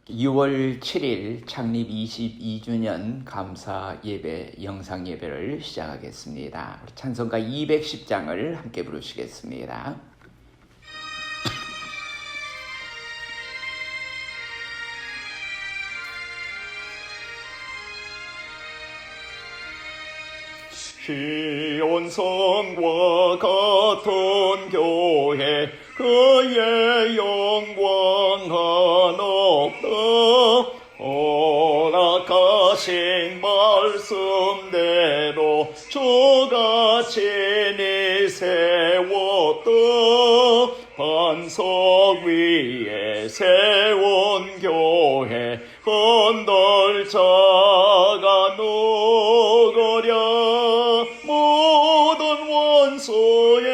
6월 7일 창립 22주년 감사 예배, 영상 예배를 시작하겠습니다. 우리 찬송가 210장을 함께 부르시겠습니다. 시온성과 같은 교회 그의 영광 한없다. 허락하신 말씀대로 주같이 세웠다. 반석 위에 세운 교회 흔들자가 누구랴. 모든 원수에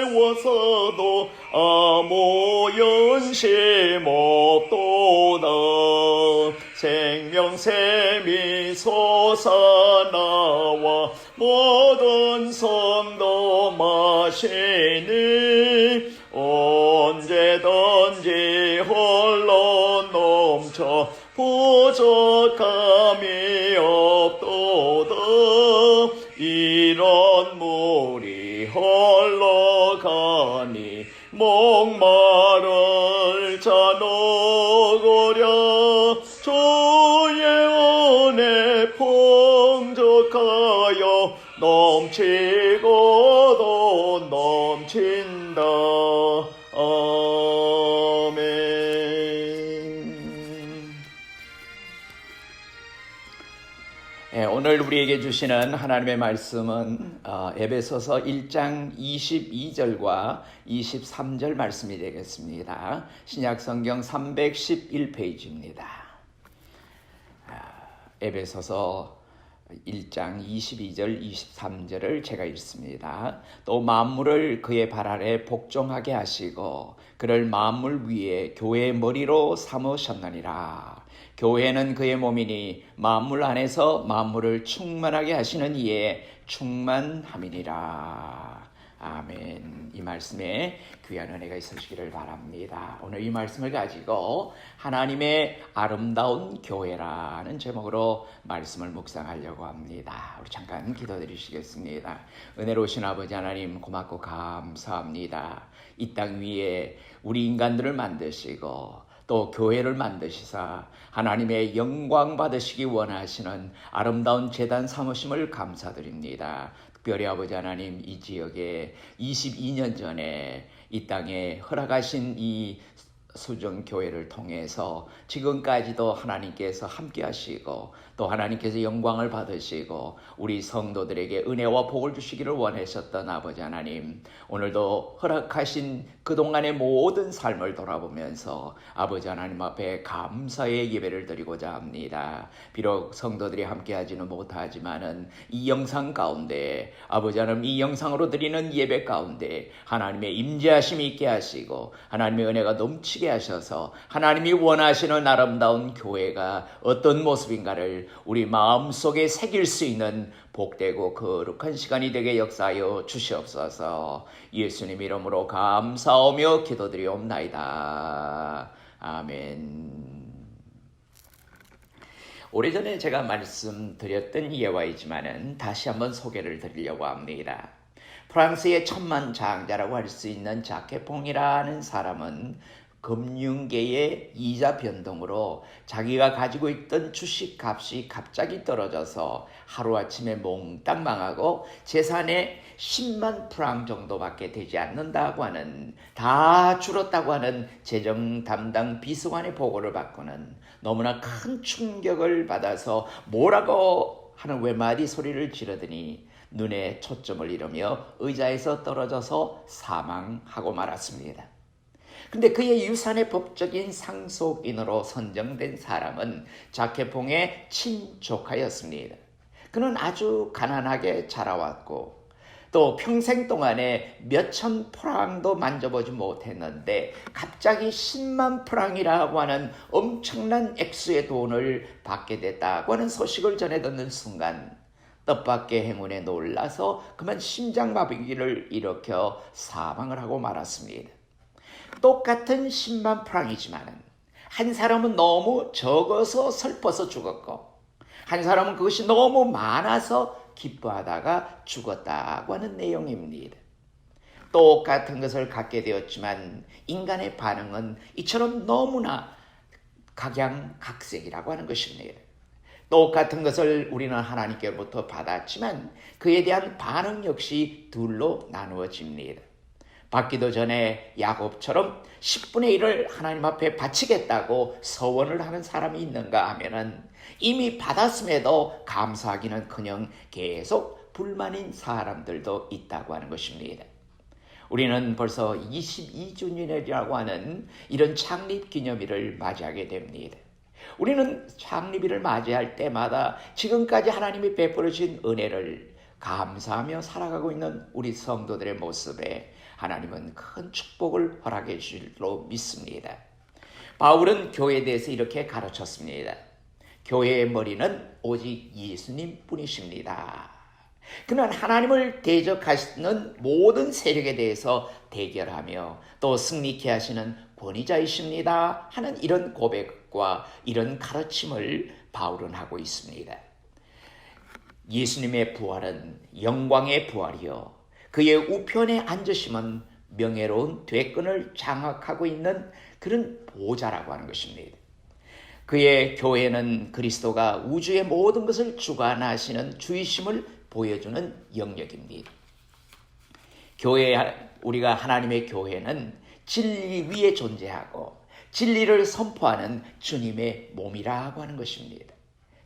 와서도 아무 연심 없도다. 생명샘이 솟아나와 모든 성도 마시니 언제든지 홀로 넘쳐 부족함이 없도다. 이런 물이 홀로 가니 목마를 자 누구랴. 주의 은혜 풍족하여 넘치고도 넘친다. 오늘 우리에게 주시는 하나님의 말씀은 에베소서 1장 22절과 23절 말씀이 되겠습니다. 신약성경 311페이지입니다. 에베소서 1장 22절 23절을 제가 읽습니다. 또 만물을 그의 발 아래 복종하게 하시고 그를 만물 위에 교회의 머리로 삼으셨느니라. 교회는 그의 몸이니 만물 안에서 만물을 충만하게 하시는 이에 충만함이니라. 아멘. 이 말씀에 귀한 은혜가 있으시기를 바랍니다. 오늘 이 말씀을 가지고 하나님의 아름다운 교회라는 제목으로 말씀을 묵상하려고 합니다. 우리 잠깐 기도드리시겠습니다. 은혜로우신 아버지 하나님, 고맙고 감사합니다. 이 땅 위에 우리 인간들을 만드시고 또 교회를 만드시사 하나님의 영광 받으시기 원하시는 아름다운 제단 삼으심을 감사드립니다. 특별히 아버지 하나님, 이 지역에 22년 전에 이 땅에 허락하신 이 수정교회를 통해서 지금까지도 하나님께서 함께 하시고 또 하나님께서 영광을 받으시고 우리 성도들에게 은혜와 복을 주시기를 원하셨던 아버지 하나님, 오늘도 허락하신 그동안의 모든 삶을 돌아보면서 아버지 하나님 앞에 감사의 예배를 드리고자 합니다. 비록 성도들이 함께 하지는 못하지만은 이 영상 가운데 아버지 하나님, 이 영상으로 드리는 예배 가운데 하나님의 임재하심이 있게 하시고 하나님의 은혜가 넘치게 하셔서 하나님이 원하시는 아름다운 교회가 어떤 모습인가를 우리 마음속에 새길 수 있는 복되고 거룩한 시간이 되게 역사하여 주시옵소서. 예수님 이름으로 감사하며 기도드리옵나이다. 아멘. 오래전에 제가 말씀드렸던 예화이지만은 다시 한번 소개를 드리려고 합니다. 프랑스의 천만장자라고 할 수 있는 자케퐁이라는 사람은 금융계의 이자 변동으로 자기가 가지고 있던 주식값이 갑자기 떨어져서 하루아침에 몽땅 망하고 재산의 10만 프랑 정도밖에 되지 않는다고 하는, 다 줄었다고 하는 재정 담당 비서관의 보고를 받고는 너무나 큰 충격을 받아서 뭐라고 하는 외마디 소리를 지르더니 눈에 초점을 잃으며 의자에서 떨어져서 사망하고 말았습니다. 근데 그의 유산의 법적인 상속인으로 선정된 사람은 자케퐁의 친조카였습니다. 그는 아주 가난하게 자라왔고 또 평생 동안에 몇천 프랑도 만져보지 못했는데 갑자기 10만 프랑이라고 하는 엄청난 액수의 돈을 받게 됐다고 하는 소식을 전해 듣는 순간 뜻밖의 행운에 놀라서 그만 심장마비기를 일으켜 사망을 하고 말았습니다. 똑같은 10만 프랑이지만 한 사람은 너무 적어서 슬퍼서 죽었고, 한 사람은 그것이 너무 많아서 기뻐하다가 죽었다고 하는 내용입니다. 똑같은 것을 갖게 되었지만 인간의 반응은 이처럼 너무나 각양각색이라고 하는 것입니다. 똑같은 것을 우리는 하나님께로부터 받았지만 그에 대한 반응 역시 둘로 나누어집니다. 받기도 전에 야곱처럼 10분의 1을 하나님 앞에 바치겠다고 서원을 하는 사람이 있는가 하면은 이미 받았음에도 감사하기는커녕 계속 불만인 사람들도 있다고 하는 것입니다. 우리는 벌써 22주년이라고 하는 이런 창립기념일을 맞이하게 됩니다. 우리는 창립일을 맞이할 때마다 지금까지 하나님이 베풀어 주신 은혜를 감사하며 살아가고 있는 우리 성도들의 모습에 하나님은 큰 축복을 허락해 주실 줄로 믿습니다. 바울은 교회에 대해서 이렇게 가르쳤습니다. 교회의 머리는 오직 예수님 뿐이십니다. 그는 하나님을 대적하시는 모든 세력에 대해서 대결하며 또 승리케 하시는 권위자이십니다 하는 이런 고백과 이런 가르침을 바울은 하고 있습니다. 예수님의 부활은 영광의 부활이요 그의 우편에 앉으심은 명예로운 되권을 장악하고 있는 그런 보좌라고 하는 것입니다. 그의 교회는 그리스도가 우주의 모든 것을 주관하시는 주이심을 보여주는 영역입니다. 우리가 하나님의 교회는 진리 위에 존재하고 진리를 선포하는 주님의 몸이라고 하는 것입니다.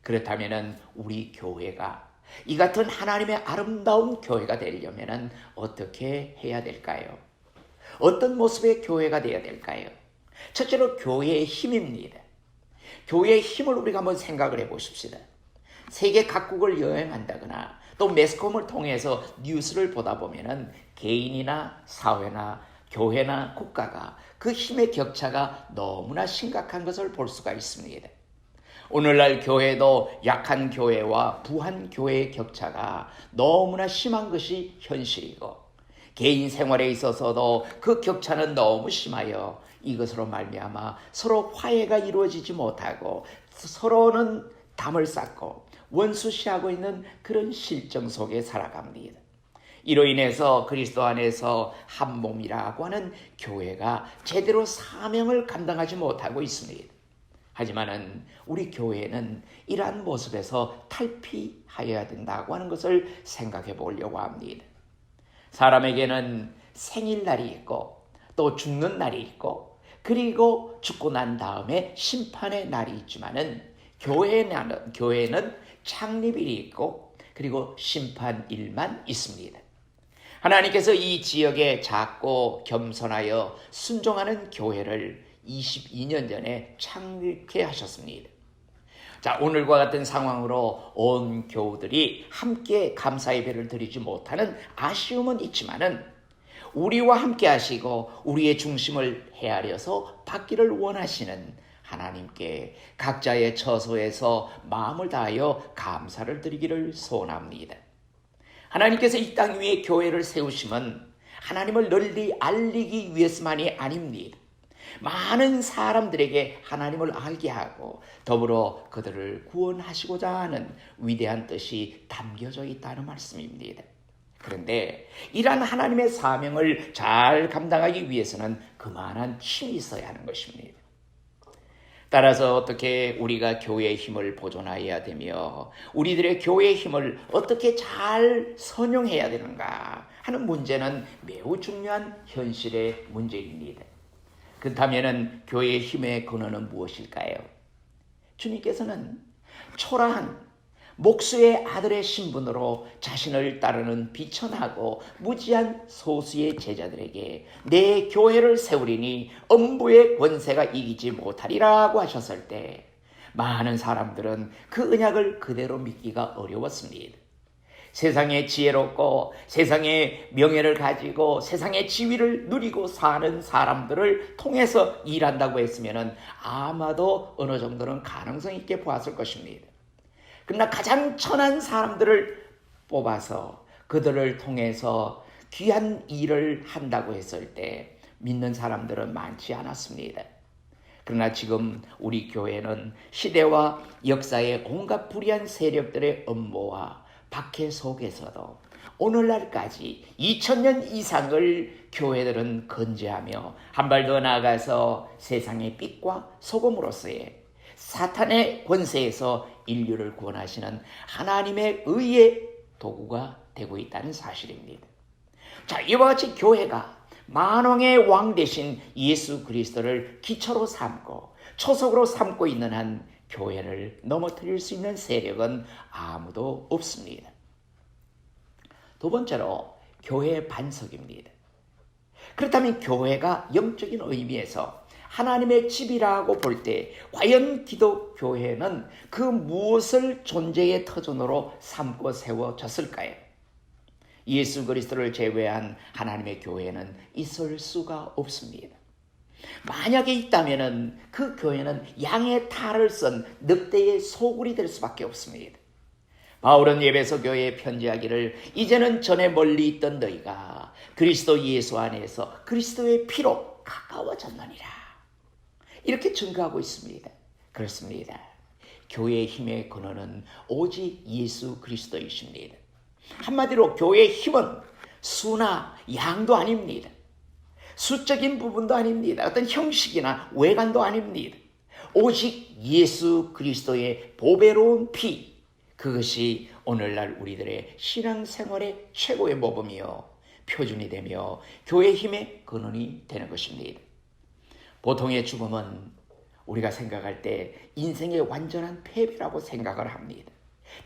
그렇다면 우리 교회가 이 같은 하나님의 아름다운 교회가 되려면 어떻게 해야 될까요? 어떤 모습의 교회가 되어야 될까요? 첫째로 교회의 힘입니다. 교회의 힘을 우리가 한번 생각을 해보십시다. 세계 각국을 여행한다거나 또 매스컴을 통해서 뉴스를 보다 보면 개인이나 사회나 교회나 국가가 그 힘의 격차가 너무나 심각한 것을 볼 수가 있습니다. 오늘날 교회도 약한 교회와 부한 교회의 격차가 너무나 심한 것이 현실이고 개인 생활에 있어서도 그 격차는 너무 심하여 이것으로 말미암아 서로 화해가 이루어지지 못하고 서로는 담을 쌓고 원수시하고 있는 그런 실정 속에 살아갑니다. 이로 인해서 그리스도 안에서 한 몸이라고 하는 교회가 제대로 사명을 감당하지 못하고 있습니다. 하지만은 우리 교회는 이러한 모습에서 탈피하여야 된다고 하는 것을 생각해 보려고 합니다. 사람에게는 생일날이 있고 또 죽는 날이 있고 그리고 죽고 난 다음에 심판의 날이 있지만은 교회는 창립일이 있고 그리고 심판일만 있습니다. 하나님께서 이 지역에 작고 겸손하여 순종하는 교회를 22년 전에 창립해 하셨습니다. 자, 오늘과 같은 상황으로 온 교우들이 함께 감사 예배를 드리지 못하는 아쉬움은 있지만은 우리와 함께 하시고 우리의 중심을 헤아려서 받기를 원하시는 하나님께 각자의 처소에서 마음을 다하여 감사를 드리기를 소원합니다. 하나님께서 이 땅 위에 교회를 세우심은 하나님을 널리 알리기 위해서만이 아닙니다. 많은 사람들에게 하나님을 알게 하고 더불어 그들을 구원하시고자 하는 위대한 뜻이 담겨져 있다는 말씀입니다. 그런데 이러한 하나님의 사명을 잘 감당하기 위해서는 그만한 힘이 있어야 하는 것입니다. 따라서 어떻게 우리가 교회의 힘을 보존해야 되며 우리들의 교회의 힘을 어떻게 잘 선용해야 되는가 하는 문제는 매우 중요한 현실의 문제입니다. 그렇다면 교회의 힘의 근원은 무엇일까요? 주님께서는 초라한 목수의 아들의 신분으로 자신을 따르는 비천하고 무지한 소수의 제자들에게 내 교회를 세우리니 음부의 권세가 이기지 못하리라고 하셨을 때 많은 사람들은 그 언약을 그대로 믿기가 어려웠습니다. 세상에 지혜롭고 세상에 명예를 가지고 세상의 지위를 누리고 사는 사람들을 통해서 일한다고 했으면 아마도 어느 정도는 가능성 있게 보았을 것입니다. 그러나 가장 천한 사람들을 뽑아서 그들을 통해서 귀한 일을 한다고 했을 때 믿는 사람들은 많지 않았습니다. 그러나 지금 우리 교회는 시대와 역사의 온갖 불의한 세력들의 음모와 박해 속에서도 오늘날까지 2000년 이상을 교회들은 건재하며 한 발 더 나아가서 세상의 빛과 소금으로서의 사탄의 권세에서 인류를 구원하시는 하나님의 의의 도구가 되고 있다는 사실입니다. 자, 이와 같이 교회가 만왕의 왕 대신 예수 그리스도를 기초로 삼고 초석으로 삼고 있는 한 교회를 넘어뜨릴 수 있는 세력은 아무도 없습니다. 두 번째로 교회의 반석입니다. 그렇다면 교회가 영적인 의미에서 하나님의 집이라고 볼 때 과연 기독교회는 그 무엇을 존재의 터전으로 삼고 세워졌을까요? 예수 그리스도를 제외한 하나님의 교회는 있을 수가 없습니다. 만약에 있다면 그 교회는 양의 탈을 쓴 늑대의 소굴이 될 수밖에 없습니다. 바울은 에베소 교회에 편지하기를 이제는 전에 멀리 있던 너희가 그리스도 예수 안에서 그리스도의 피로 가까워졌느니라 이렇게 증거하고 있습니다. 그렇습니다. 교회의 힘의 근원은 오직 예수 그리스도이십니다. 한마디로 교회의 힘은 수나 양도 아닙니다. 수적인 부분도 아닙니다. 어떤 형식이나 외관도 아닙니다. 오직 예수 그리스도의 보배로운 피, 그것이 오늘날 우리들의 신앙생활의 최고의 모범이요 표준이 되며 교회의 힘의 근원이 되는 것입니다. 보통의 죽음은 우리가 생각할 때 인생의 완전한 패배라고 생각을 합니다.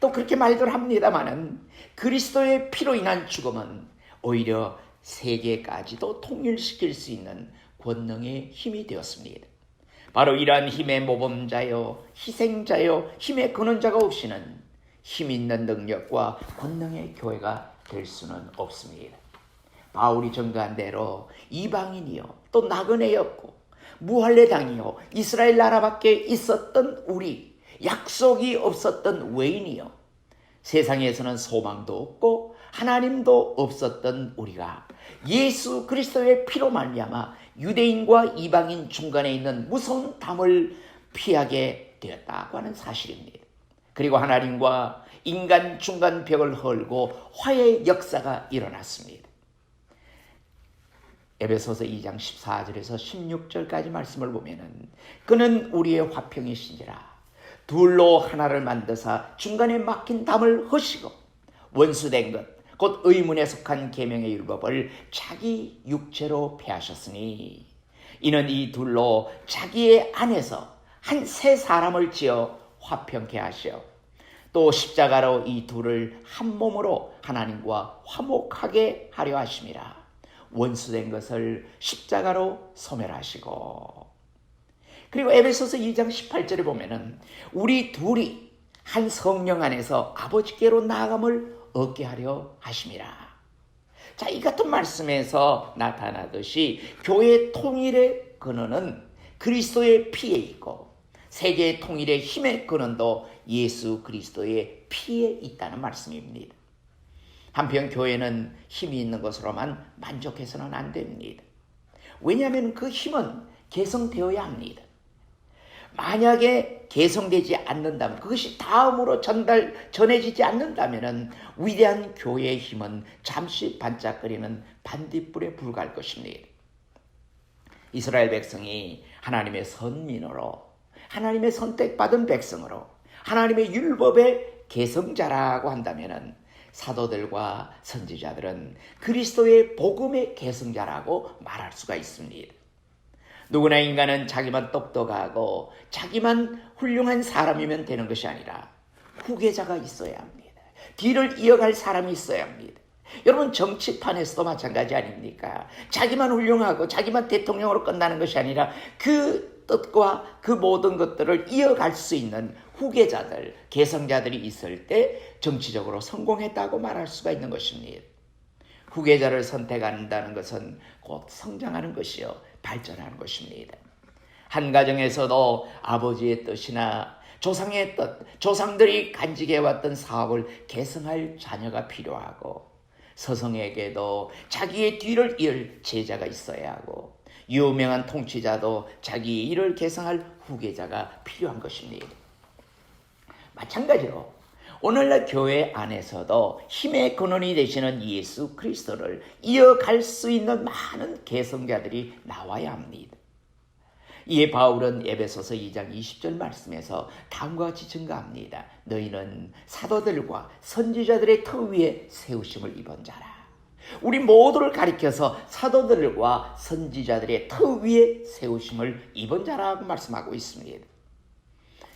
또 그렇게 말들 합니다마는 그리스도의 피로 인한 죽음은 오히려 세계까지도 통일시킬 수 있는 권능의 힘이 되었습니다. 바로 이러한 힘의 모범자요, 희생자요, 힘의 근원자가 없이는 힘 있는 능력과 권능의 교회가 될 수는 없습니다. 바울이 증거한 대로 이방인이요, 또 나그네였고 무할례당이요, 이스라엘 나라밖에 있었던 우리, 약속이 없었던 외인이요, 세상에서는 소망도 없고 하나님도 없었던 우리가 예수 그리스도의 피로 말미암아 유대인과 이방인 중간에 있는 무서운 담을 피하게 되었다고 하는 사실입니다. 그리고 하나님과 인간 중간 벽을 헐고 화해의 역사가 일어났습니다. 에베소서 2장 14절에서 16절까지 말씀을 보면은 그는 우리의 화평이신지라 둘로 하나를 만드사 중간에 막힌 담을 허시고 원수된 것 곧 의문에 속한 계명의 율법을 자기 육체로 폐하셨으니 이는 이 둘로 자기의 안에서 한 새 사람을 지어 화평케 하시어 또 십자가로 이 둘을 한 몸으로 하나님과 화목하게 하려 하심이라. 원수된 것을 십자가로 소멸하시고. 그리고 에베소서 2장 18절에 보면은 우리 둘이 한 성령 안에서 아버지께로 나아감을 얻게 하려 하심이라. 자, 이 같은 말씀에서 나타나듯이 교회의 통일의 근원은 그리스도의 피에 있고 세계의 통일의 힘의 근원도 예수 그리스도의 피에 있다는 말씀입니다. 한편 교회는 힘이 있는 것으로만 만족해서는 안 됩니다. 왜냐하면 그 힘은 개성되어야 합니다. 만약에 개성되지 않는다면, 그것이 다음으로 전해지지 않는다면 위대한 교회의 힘은 잠시 반짝거리는 반딧불에 불과할 것입니다. 이스라엘 백성이 하나님의 선민으로, 하나님의 선택받은 백성으로, 하나님의 율법의 개성자라고 한다면 사도들과 선지자들은 그리스도의 복음의 개성자라고 말할 수가 있습니다. 누구나 인간은 자기만 똑똑하고 자기만 훌륭한 사람이면 되는 것이 아니라 후계자가 있어야 합니다. 뒤를 이어갈 사람이 있어야 합니다. 여러분, 정치판에서도 마찬가지 아닙니까? 자기만 훌륭하고 자기만 대통령으로 끝나는 것이 아니라 그 뜻과 그 모든 것들을 이어갈 수 있는 후계자들, 개성자들이 있을 때 정치적으로 성공했다고 말할 수가 있는 것입니다. 후계자를 선택한다는 것은 곧 성장하는 것이요, 발전하는 것입니다. 한 가정에서도 아버지의 뜻이나 조상의 뜻, 조상들이 간직해왔던 사업을 계승할 자녀가 필요하고, 서성에게도 자기의 뒤를 이을 제자가 있어야 하고, 유명한 통치자도 자기 일을 계승할 후계자가 필요한 것입니다. 마찬가지로 오늘날 교회 안에서도 힘의 근원이 되시는 예수 그리스도를 이어갈 수 있는 많은 계승자들이 나와야 합니다. 이에 바울은 에베소서 2장 20절 말씀에서 다음과 같이 증가합니다. 너희는 사도들과 선지자들의 터 위에 세우심을 입은 자라. 우리 모두를 가리켜서 사도들과 선지자들의 터 위에 세우심을 입은 자라고 말씀하고 있습니다.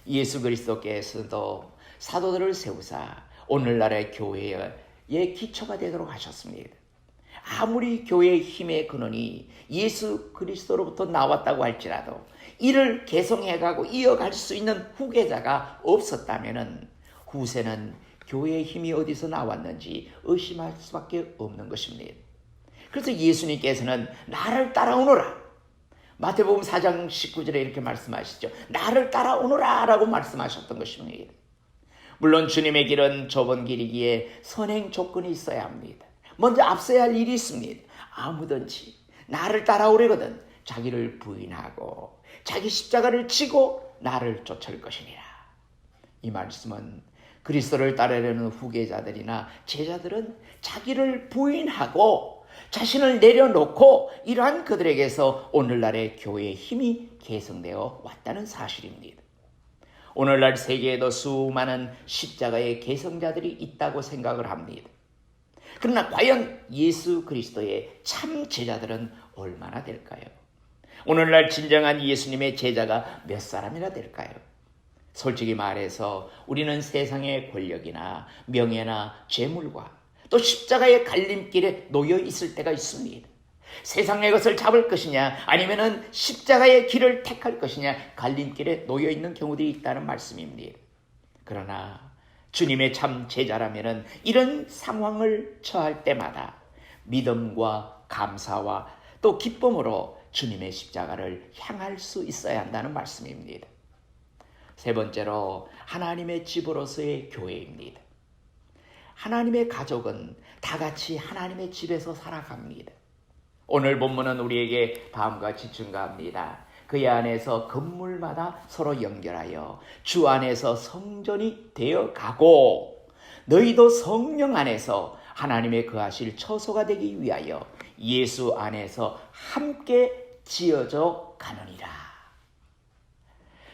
예수 그리스도께서도 사도들을 세우사 오늘날의 교회의 기초가 되도록 하셨습니다. 아무리 교회의 힘의 근원이 예수 그리스도로부터 나왔다고 할지라도 이를 개성해가고 이어갈 수 있는 후계자가 없었다면 후세는 교회의 힘이 어디서 나왔는지 의심할 수밖에 없는 것입니다. 그래서 예수님께서는 나를 따라오너라. 마태복음 4장 19절에 이렇게 말씀하시죠. 나를 따라오너라 라고 말씀하셨던 것입니다. 물론 주님의 길은 좁은 길이기에 선행 조건이 있어야 합니다. 먼저 앞서야 할 일이 있습니다. 아무든지 나를 따라오려거든 자기를 부인하고 자기 십자가를 지고 나를 쫓을 것이니라. 이 말씀은 그리스도를 따르려는 후계자들이나 제자들은 자기를 부인하고 자신을 내려놓고 이러한 그들에게서 오늘날의 교회의 힘이 계승되어 왔다는 사실입니다. 오늘날 세계에도 수많은 십자가의 계승자들이 있다고 생각을 합니다. 그러나 과연 예수 그리스도의 참 제자들은 얼마나 될까요? 오늘날 진정한 예수님의 제자가 몇 사람이나 될까요? 솔직히 말해서 우리는 세상의 권력이나 명예나 재물과 또 십자가의 갈림길에 놓여 있을 때가 있습니다. 세상의 것을 잡을 것이냐 아니면은 십자가의 길을 택할 것이냐 갈림길에 놓여 있는 경우들이 있다는 말씀입니다. 그러나 주님의 참 제자라면은 이런 상황을 처할 때마다 믿음과 감사와 또 기쁨으로 주님의 십자가를 향할 수 있어야 한다는 말씀입니다. 세 번째로 하나님의 집으로서의 교회입니다. 하나님의 가족은 다 같이 하나님의 집에서 살아갑니다. 오늘 본문은 우리에게 다음과 같이 증가합니다. 그의 안에서 건물마다 서로 연결하여 주 안에서 성전이 되어가고 너희도 성령 안에서 하나님의 거하실 처소가 되기 위하여 예수 안에서 함께 지어져 가느니라.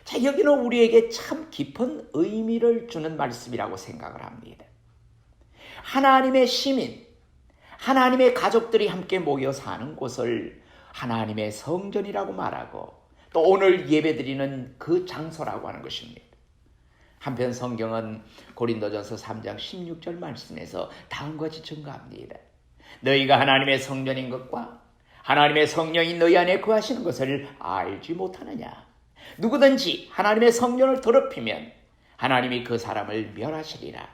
자, 여기는 우리에게 참 깊은 의미를 주는 말씀이라고 생각을 합니다. 하나님의 시민, 하나님의 가족들이 함께 모여 사는 곳을 하나님의 성전이라고 말하고 또 오늘 예배드리는 그 장소라고 하는 것입니다. 한편 성경은 고린도전서 3장 16절 말씀에서 다음과 같이 증가합니다. 너희가 하나님의 성전인 것과 하나님의 성령이 너희 안에 거하시는 것을 알지 못하느냐. 누구든지 하나님의 성전을 더럽히면 하나님이 그 사람을 멸하시리라.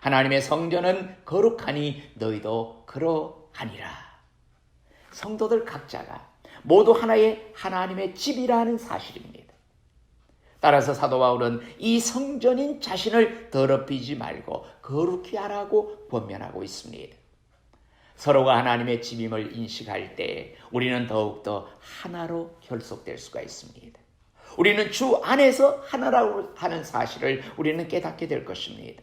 하나님의 성전은 거룩하니 너희도 그러하니라. 성도들 각자가 모두 하나의 하나님의 집이라는 사실입니다. 따라서 사도 바울은 이 성전인 자신을 더럽히지 말고 거룩히 하라고 권면하고 있습니다. 서로가 하나님의 집임을 인식할 때 우리는 더욱더 하나로 결속될 수가 있습니다. 우리는 주 안에서 하나라고 하는 사실을 우리는 깨닫게 될 것입니다.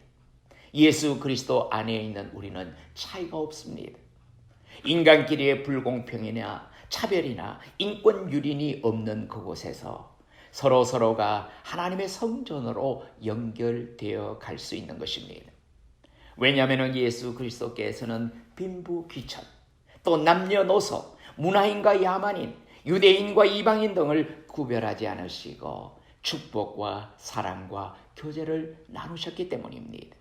예수 그리스도 안에 있는 우리는 차이가 없습니다. 인간끼리의 불공평이나 차별이나 인권 유린이 없는 그곳에서 서로가 하나님의 성전으로 연결되어 갈 수 있는 것입니다. 왜냐하면 예수 그리스도께서는 빈부귀천, 또 남녀노소, 문화인과 야만인, 유대인과 이방인 등을 구별하지 않으시고 축복과 사랑과 교제를 나누셨기 때문입니다.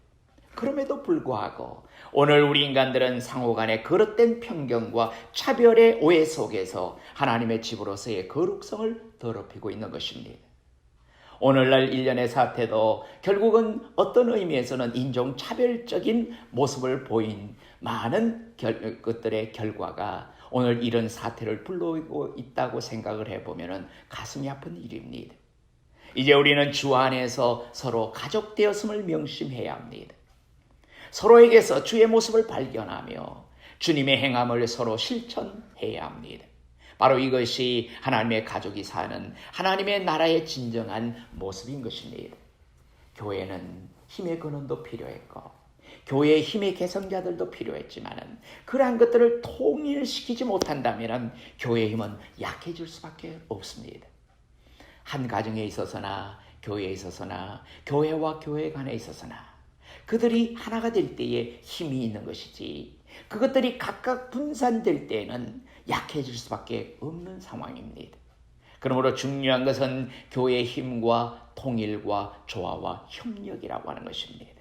그럼에도 불구하고 오늘 우리 인간들은 상호간의 거릇된 편견과 차별의 오해 속에서 하나님의 집으로서의 거룩성을 더럽히고 있는 것입니다. 오늘날 일련의 사태도 결국은 어떤 의미에서는 인종차별적인 모습을 보인 많은 것들의 결과가 오늘 이런 사태를 불러오고 있다고 생각을 해보면 가슴이 아픈 일입니다. 이제 우리는 주 안에서 서로 가족 되었음을 명심해야 합니다. 서로에게서 주의 모습을 발견하며 주님의 행함을 서로 실천해야 합니다. 바로 이것이 하나님의 가족이 사는 하나님의 나라의 진정한 모습인 것입니다. 교회는 힘의 근원도 필요했고 교회의 힘의 개성자들도 필요했지만 그러한 것들을 통일시키지 못한다면 교회의 힘은 약해질 수밖에 없습니다. 한 가정에 있어서나 교회에 있어서나 교회와 교회 간에 있어서나 그들이 하나가 될 때에 힘이 있는 것이지 그것들이 각각 분산될 때에는 약해질 수밖에 없는 상황입니다. 그러므로 중요한 것은 교회의 힘과 통일과 조화와 협력이라고 하는 것입니다.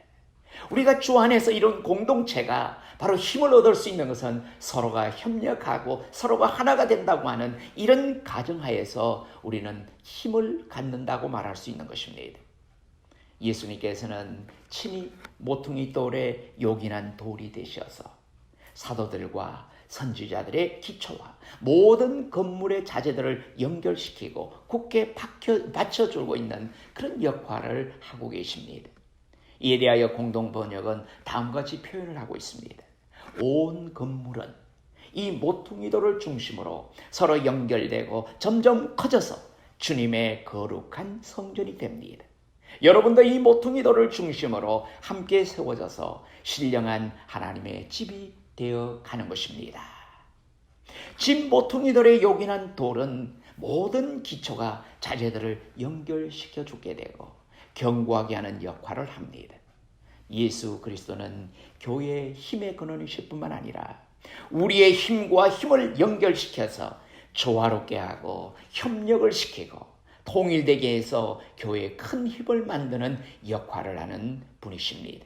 우리가 주 안에서 이런 공동체가 바로 힘을 얻을 수 있는 것은 서로가 협력하고 서로가 하나가 된다고 하는 이런 가정하에서 우리는 힘을 갖는다고 말할 수 있는 것입니다. 예수님께서는 친히 모퉁이 돌에 요긴한 돌이 되셔서 사도들과 선지자들의 기초와 모든 건물의 자재들을 연결시키고 굳게 받쳐주고 있는 그런 역할을 하고 계십니다. 이에 대하여 공동번역은 다음과 같이 표현을 하고 있습니다. 온 건물은 이 모퉁이돌을 중심으로 서로 연결되고 점점 커져서 주님의 거룩한 성전이 됩니다. 여러분도 이 모퉁이돌을 중심으로 함께 세워져서 신령한 하나님의 집이 되어 가는 것입니다. 집 모퉁이돌에 요긴한 돌은 모든 기초가 자재들을 연결시켜 주게 되고 견고하게 하는 역할을 합니다. 예수 그리스도는 교회의 힘의 근원이실 뿐만 아니라 우리의 힘과 힘을 연결시켜서 조화롭게 하고 협력을 시키고 통일되게 해서 교회의 큰 힘을 만드는 역할을 하는 분이십니다.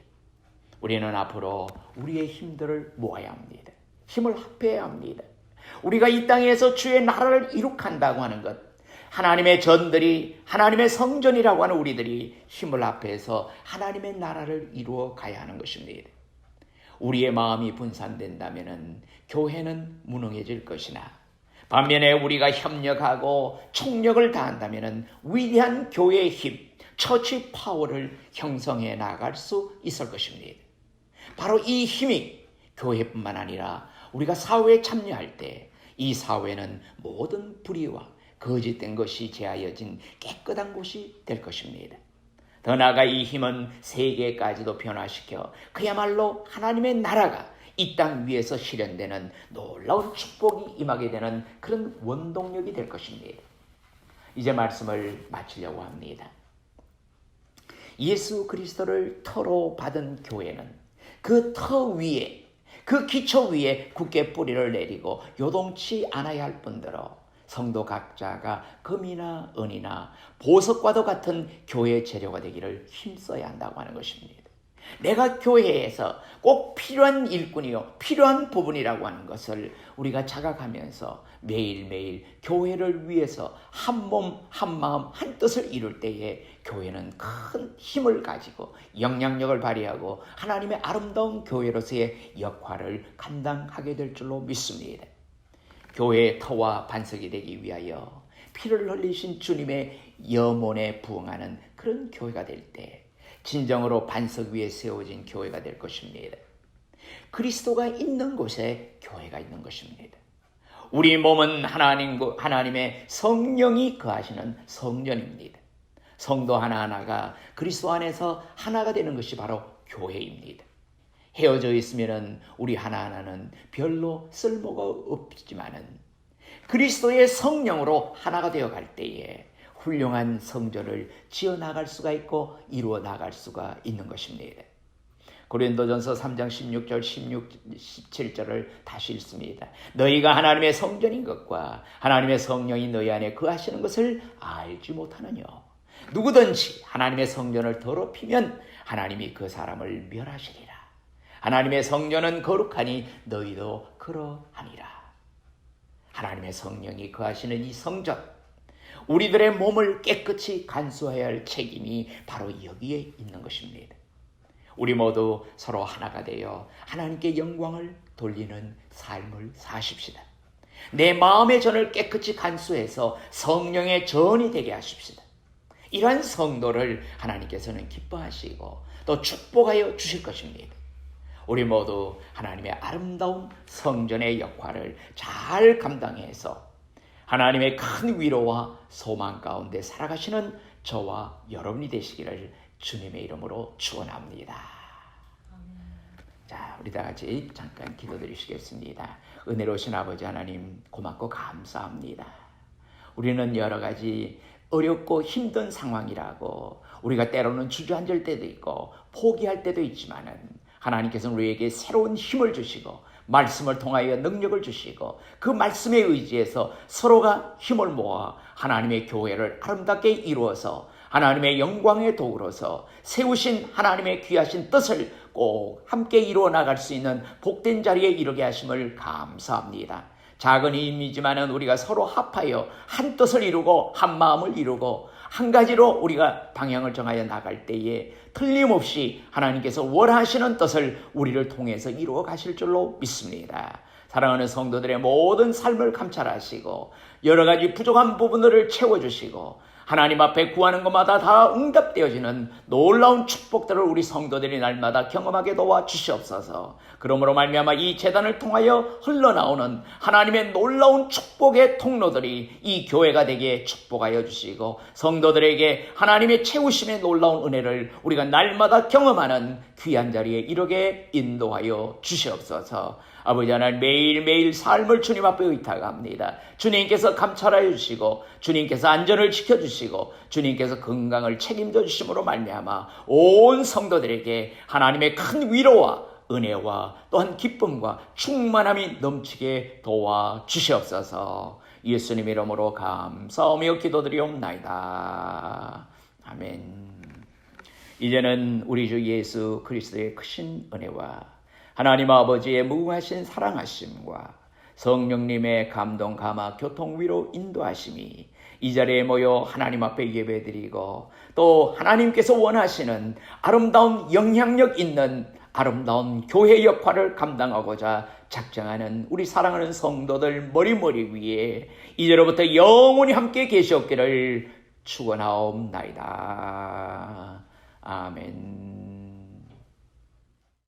우리는 앞으로 우리의 힘들을 모아야 합니다. 힘을 합해야 합니다. 우리가 이 땅에서 주의 나라를 이룩한다고 하는 것, 하나님의 전들이 하나님의 성전이라고 하는 우리들이 힘을 합해서 하나님의 나라를 이루어 가야 하는 것입니다. 우리의 마음이 분산된다면 교회는 무능해질 것이나 반면에 우리가 협력하고 총력을 다한다면 위대한 교회의 힘, 처치 파워를 형성해 나갈 수 있을 것입니다. 바로 이 힘이 교회뿐만 아니라 우리가 사회에 참여할 때 이 사회는 모든 불의와 거짓된 것이 제하여진 깨끗한 곳이 될 것입니다. 더 나아가 이 힘은 세계까지도 변화시켜 그야말로 하나님의 나라가 이 땅 위에서 실현되는 놀라운 축복이 임하게 되는 그런 원동력이 될 것입니다. 이제 말씀을 마치려고 합니다. 예수 그리스도를 터로 받은 교회는 그 터 위에 그 기초 위에 굳게 뿌리를 내리고 요동치 않아야 할 뿐더러 성도 각자가 금이나 은이나 보석과도 같은 교회의 재료가 되기를 힘써야 한다고 하는 것입니다. 내가 교회에서 꼭 필요한 일꾼이요 필요한 부분이라고 하는 것을 우리가 자각하면서 매일매일 교회를 위해서 한 몸, 한 마음, 한 뜻을 이룰 때에 교회는 큰 힘을 가지고 영향력을 발휘하고 하나님의 아름다운 교회로서의 역할을 감당하게 될 줄로 믿습니다. 교회의 터와 반석이 되기 위하여 피를 흘리신 주님의 염원에 부응하는 그런 교회가 될 때 진정으로 반석 위에 세워진 교회가 될 것입니다. 그리스도가 있는 곳에 교회가 있는 것입니다. 우리 몸은 하나님의 성령이 거하시는 성전입니다. 성도 하나하나가 그리스도 안에서 하나가 되는 것이 바로 교회입니다. 헤어져 있으면 우리 하나하나는 별로 쓸모가 없지만은 그리스도의 성령으로 하나가 되어 갈 때에 훌륭한 성전을 지어 나갈 수가 있고 이루어 나갈 수가 있는 것입니다. 고린도전서 3장 16절 17절을 다시 읽습니다. 너희가 하나님의 성전인 것과 하나님의 성령이 너희 안에 거하시는 것을 알지 못하느냐. 누구든지 하나님의 성전을 더럽히면 하나님이 그 사람을 멸하시리라. 하나님의 성전은 거룩하니 너희도 그러하니라. 하나님의 성령이 거하시는 이 성전, 우리들의 몸을 깨끗이 간수해야 할 책임이 바로 여기에 있는 것입니다. 우리 모두 서로 하나가 되어 하나님께 영광을 돌리는 삶을 사십시다. 내 마음의 전을 깨끗이 간수해서 성령의 전이 되게 하십시다. 이러한 성도를 하나님께서는 기뻐하시고 또 축복하여 주실 것입니다. 우리 모두 하나님의 아름다운 성전의 역할을 잘 감당해서 하나님의 큰 위로와 소망 가운데 살아가시는 저와 여러분이 되시기를 주님의 이름으로 축원합니다. 자, 우리 다 같이 잠깐 기도드리시겠습니다. 은혜로우신 아버지 하나님, 고맙고 감사합니다. 우리는 여러 가지 어렵고 힘든 상황이라고 우리가 때로는 주저앉을 때도 있고 포기할 때도 있지만은 하나님께서는 우리에게 새로운 힘을 주시고 말씀을 통하여 능력을 주시고 그 말씀에 의지해서 서로가 힘을 모아 하나님의 교회를 아름답게 이루어서 하나님의 영광의 도구로서 세우신 하나님의 귀하신 뜻을 꼭 함께 이루어 나갈 수 있는 복된 자리에 이르게 하심을 감사합니다. 작은 힘이지만은 우리가 서로 합하여 한 뜻을 이루고 한 마음을 이루고 한 가지로 우리가 방향을 정하여 나갈 때에 틀림없이 하나님께서 원하시는 뜻을 우리를 통해서 이루어 가실 줄로 믿습니다. 사랑하는 성도들의 모든 삶을 감찰하시고 여러 가지 부족한 부분들을 채워주시고 하나님 앞에 구하는 것마다 다 응답되어지는 놀라운 축복들을 우리 성도들이 날마다 경험하게 도와주시옵소서. 그러므로 말미암아 이 제단을 통하여 흘러나오는 하나님의 놀라운 축복의 통로들이 이 교회가 되게 축복하여 주시고 성도들에게 하나님의 채우심의 놀라운 은혜를 우리가 날마다 경험하는 귀한 자리에 이르게 인도하여 주시옵소서. 아버지 하나님, 매일매일 삶을 주님 앞에 의탁합니다. 주님께서 감찰하여 주시고 주님께서 안전을 지켜주시고 주님께서 건강을 책임져 주심으로 말미암아 온 성도들에게 하나님의 큰 위로와 은혜와 또한 기쁨과 충만함이 넘치게 도와주시옵소서. 예수님 이름으로 감사하며 기도드리옵나이다. 아멘. 이제는 우리 주 예수 그리스도의 크신 은혜와 하나님 아버지의 무궁하신 사랑하심과 성령님의 감동, 감화, 교통, 위로, 인도하심이 이 자리에 모여 하나님 앞에 예배드리고 또 하나님께서 원하시는 아름다운 영향력 있는 아름다운 교회 역할을 감당하고자 작정하는 우리 사랑하는 성도들 머리 위에 이제로부터 영원히 함께 계시옵기를 축원하옵나이다. 아멘.